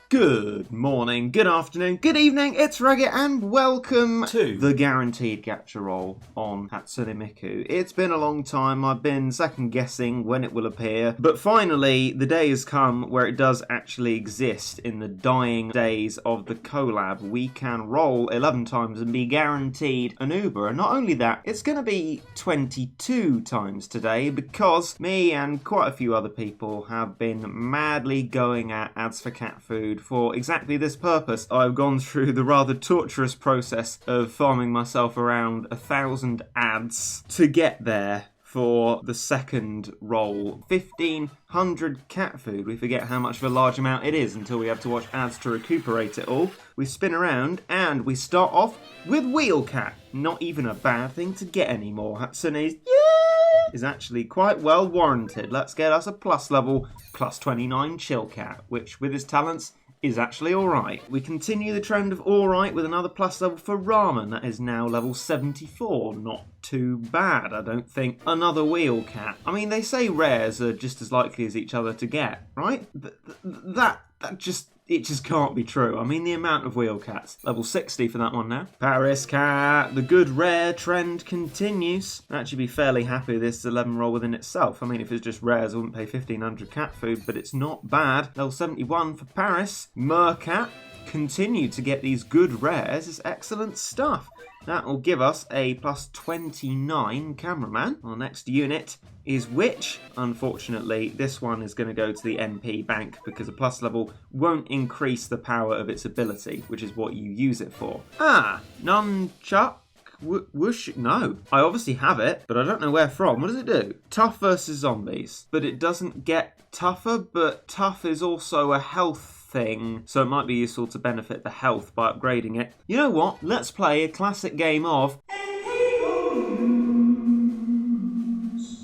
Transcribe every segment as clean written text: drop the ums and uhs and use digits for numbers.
Good morning, good afternoon, good evening, it's Regit and welcome to the guaranteed gacha roll on Hatsune Miku. It's been a long time, I've been second guessing when it will appear, but finally the day has come where it does actually exist in the dying days of the collab. We can roll 11 times and be guaranteed an Uber, and not only that, it's going to be 22 times today because me and quite a few other people have been madly going at ad-for-catfood for exactly this purpose. I've gone through the rather torturous process of farming myself around 1,000 ads to get there for the second roll. 1,500 cat food. We forget how much of a large amount it is until we have to watch ads to recuperate it all. We spin around and we start off with Wheel Cat. Not even a bad thing to get anymore. Hatsune's is actually quite well warranted. Let's get us a plus level, plus 29 Chill Cat, which with his talents is actually alright. We continue the trend of alright with another plus level for Ramen. That is now level 74. Not too bad, I don't think. Another Wheel Cat. I mean, they say rares are just as likely as each other to get, right? It just can't be true. I mean, the amount of Wheel Cats. Level 60 for that one now. Paris Cat. The good rare trend continues. I'd actually be fairly happy with this 11 roll within itself. I mean, if it's just rares, I wouldn't pay 1,500 cat food, but it's not bad. Level 71 for Paris. Mercat. Continue to get these good rares. It's excellent stuff. That will give us a plus 29 cameraman. Our next unit is Witch. Unfortunately, this one is going to go to the MP bank because a plus level won't increase the power of its ability, which is what you use it for. Nunchuck. Whoosh? No. I obviously have it, but I don't know where from. What does it do? Tough versus zombies. But it doesn't get tougher, but tough is also a health thing, so it might be useful to benefit the health by upgrading it. You know what? Let's play a classic game of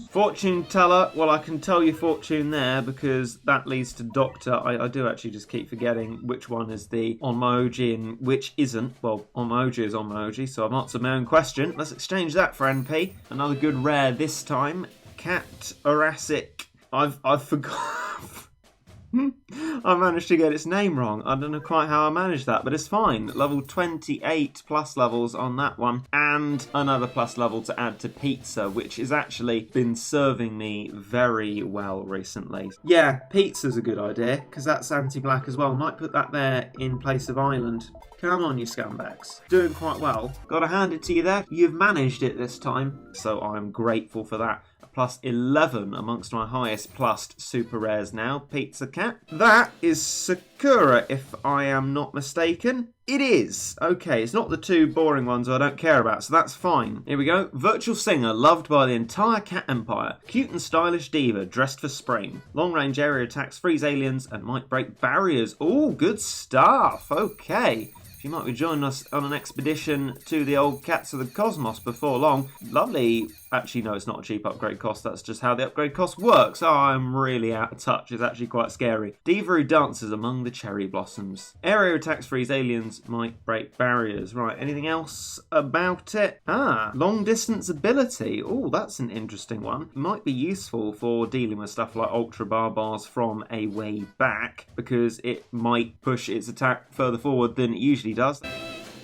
Fortune Teller. Well, I can tell you fortune there because that leads to Doctor. I do actually just keep forgetting which one is the Onmoji and which isn't. Well, Onmoji is Onmoji, so I've answered my own question. Let's exchange that for NP. Another good rare this time. Cat Orasic. I've forgot. I managed to get its name wrong. I don't know quite how I managed that, but it's fine. Level 28 plus levels on that one. And another plus level to add to Pizza, which has actually been serving me very well recently. Yeah, Pizza's a good idea, because that's anti-black as well. Might put that there in place of Island. Come on, you scumbags. Doing quite well. Gotta hand it to you there. You've managed it this time, so I'm grateful for that. Plus 11 amongst my highest plussed super rares now. Pizza Cat. That is Sakura, if I am not mistaken. It is. Okay, it's not the two boring ones I don't care about, so that's fine. Here we go. Virtual singer, loved by the entire cat empire. Cute and stylish diva, dressed for spring. Long range area attacks, freeze aliens, and might break barriers. Ooh, good stuff. Okay. You might be joining us on an expedition to the old cats of the cosmos before long. Lovely. Actually, no, it's not a cheap upgrade cost. That's just how the upgrade cost works. Oh, I'm really out of touch. It's actually quite scary. Diva who dances among the cherry blossoms. Area attacks freeze aliens, might break barriers. Right, anything else about it? Long distance ability. Oh, that's an interesting one. Might be useful for dealing with stuff like ultra barbars from a way back because it might push its attack further forward than it usually does.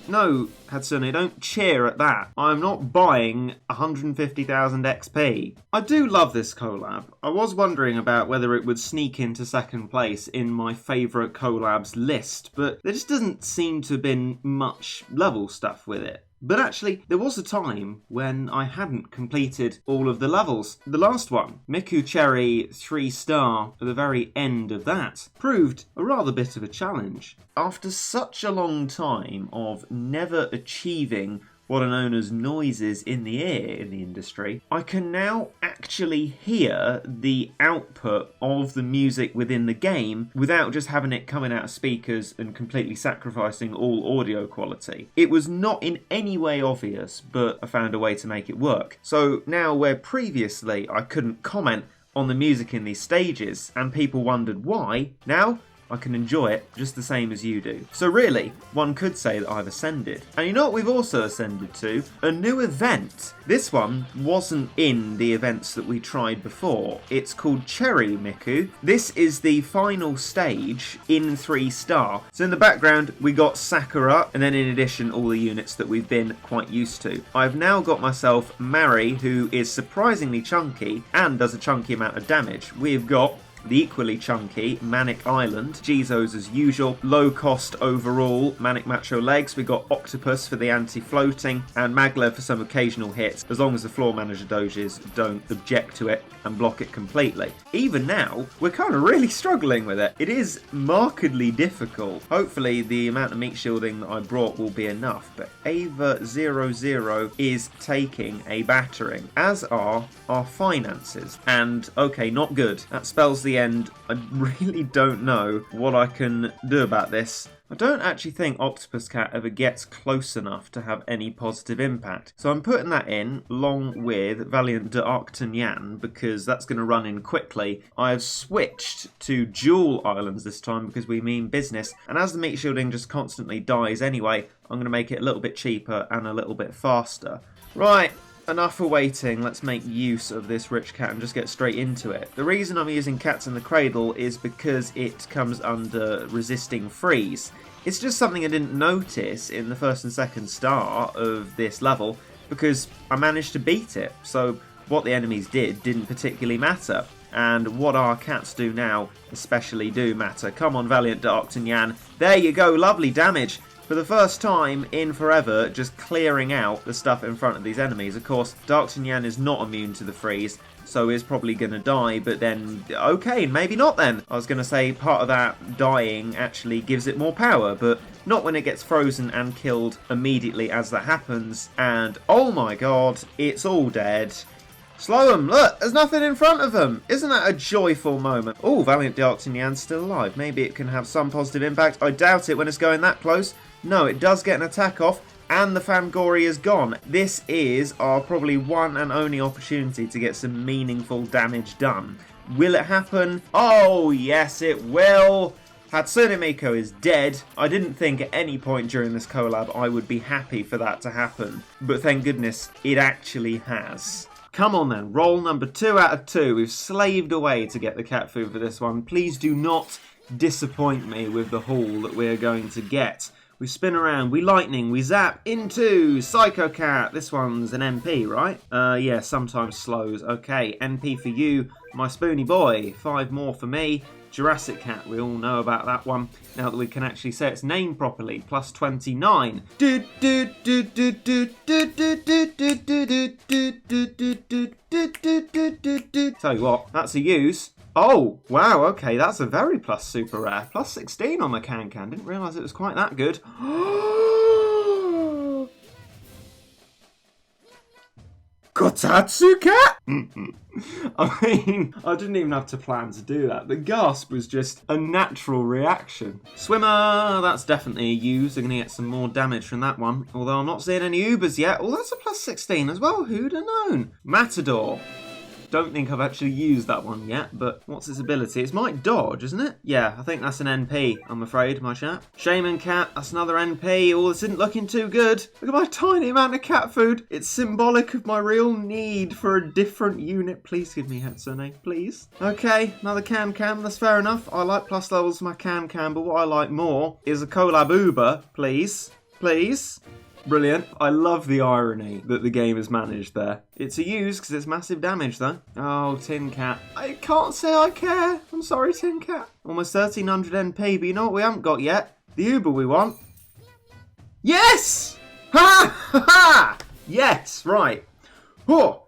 No, Hatsune, don't cheer at that. I'm not buying 150,000 XP. I do love this collab. I was wondering about whether it would sneak into second place in my favourite collabs list, but there just doesn't seem to have been much level stuff with it. But actually, there was a time when I hadn't completed all of the levels. The last one, Miku Cherry 3-star, at the very end of that, proved a rather bit of a challenge. After such a long time of never achieving what are known as noises in the ear in the industry, I can now actually hear the output of the music within the game without just having it coming out of speakers and completely sacrificing all audio quality. It was not in any way obvious, but I found a way to make it work. So now where previously I couldn't comment on the music in these stages and people wondered why, now I can enjoy it just the same as you do. So really, one could say that I've ascended. And you know what we've also ascended to? A new event. This one wasn't in the events that we tried before. It's called Cherry Miku. This is the final stage in 3-star. So in the background, we got Sakura, and then in addition, all the units that we've been quite used to. I've now got myself Mari, who is surprisingly chunky and does a chunky amount of damage. We've got the equally chunky Manic Island, Jizo's as usual, low cost overall, Manic Macho Legs. We got Octopus for the anti-floating, and Maglev for some occasional hits, as long as the floor manager doges don't object to it and block it completely. Even now, we're kind of really struggling with it. It is markedly difficult. Hopefully the amount of meat shielding that I brought will be enough, but Ava00 is taking a battering, as are our finances. And okay, not good. That spells the end. I really don't know what I can do about this. I don't actually think Octopus Cat ever gets close enough to have any positive impact. So I'm putting that in along with Valiant d'Artagnan because that's going to run in quickly. I've switched to dual islands this time because we mean business. And as the meat shielding just constantly dies anyway, I'm going to make it a little bit cheaper and a little bit faster. Right. Enough for waiting, let's make use of this rich cat and just get straight into it. The reason I'm using Cats in the Cradle is because it comes under resisting freeze. It's just something I didn't notice in the first and second star of this level because I managed to beat it. So what the enemies didn't particularly matter. And what our cats do now especially do matter. Come on, Valiant d'Artagnan. There you go, lovely damage. For the first time in forever, just clearing out the stuff in front of these enemies. Of course, D'Artagnan is not immune to the freeze, so is probably going to die, but then, okay, maybe not then. I was going to say part of that dying actually gives it more power, but not when it gets frozen and killed immediately as that happens. And, oh my god, it's all dead. Slow them! Look, there's nothing in front of them! Isn't that a joyful moment? Oh, Valiant d'Artagnan's still alive. Maybe it can have some positive impact. I doubt it when it's going that close. No, it does get an attack off, and the Fangori is gone. This is our probably one and only opportunity to get some meaningful damage done. Will it happen? Oh, yes, it will! Hatsune Miku is dead. I didn't think at any point during this collab I would be happy for that to happen, but thank goodness it actually has. Come on then, roll number 2 out of 2. We've slaved away to get the cat food for this one. Please do not disappoint me with the haul that we're going to get. We spin around, we lightning, we zap into Psycho Cat. This one's an MP, right? Yeah, sometimes slows. Okay, MP for you, my spoony boy. 5 more for me. Jurassic Cat, we all know about that one. Now that we can actually say its name properly. Plus 29. Tell you what, that's a use. Oh, wow, okay, that's a very plus super rare. Plus 16 on the can. Didn't realise it was quite that good. Kotatsu Cat? I mean, I didn't even have to plan to do that. The gasp was just a natural reaction. Swimmer, that's definitely a use. They're going to get some more damage from that one. Although I'm not seeing any Ubers yet. Oh, that's a plus 16 as well. Who'd have known? Matador. Don't think I've actually used that one yet, but what's its ability? It's might dodge, isn't it? Yeah, I think that's an NP, I'm afraid, my chap. Shaman Cat, that's another NP. Oh, this isn't looking too good. Look at my tiny amount of cat food. It's symbolic of my real need for a different unit. Please give me Hatsune, please. Okay, another can, that's fair enough. I like plus levels for my can, but what I like more is a collab Uber, please. Please. Brilliant. I love the irony that the game has managed there. It's a use because it's massive damage though. Oh, Tin Cat. I can't say I care. I'm sorry, Tin Cat. Almost 1300 NP, but you know what we haven't got yet? The Uber we want. Yes! Ha! Ha! Ha! Yes, right. Oh!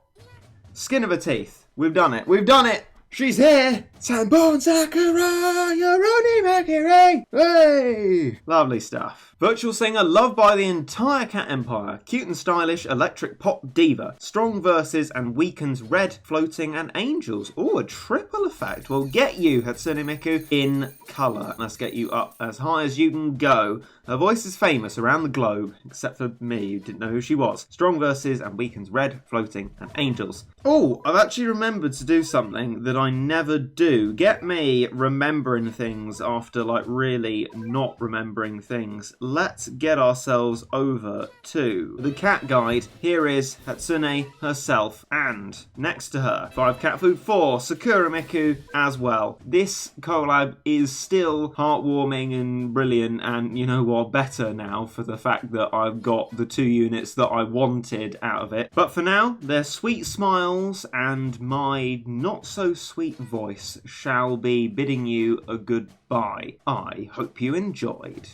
Skin of her teeth. We've done it. We've done it! She's here! Sanborn Sakura, Yoroni Makire! Hey! Lovely stuff. Virtual singer loved by the entire cat empire. Cute and stylish electric pop diva. Strong verses and weakens red, floating and angels. Oh, a triple effect. We'll get you, Hatsune Miku, in colour. Let's get you up as high as you can go. Her voice is famous around the globe, except for me, who didn't know who she was. Strong verses and weakens red, floating and angels. Oh, I've actually remembered to do something that I never do to get me remembering things after like really not remembering things, let's get ourselves over to the cat guide. Here is Hatsune herself, and next to her, 5 cat food for Sakura Miku as well. This collab is still heartwarming and brilliant, and you know what, better now for the fact that I've got the 2 units that I wanted out of it. But for now, their sweet smiles and my not so sweet voice shall be bidding you a goodbye. I hope you enjoyed.